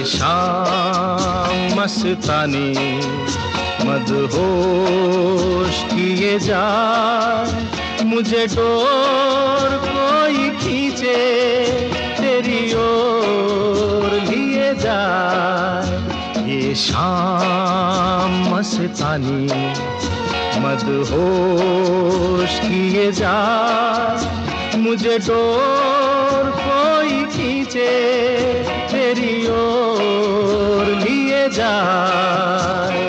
शाम मस्तानी मदहोश किए जा, मुझे डोर कोई खींचे तेरी ओर लिए जाए। ये शाम मस्तानी मदहोश किए जा, मुझे डोर कोई खींचे तेरी ओर लिए जाए।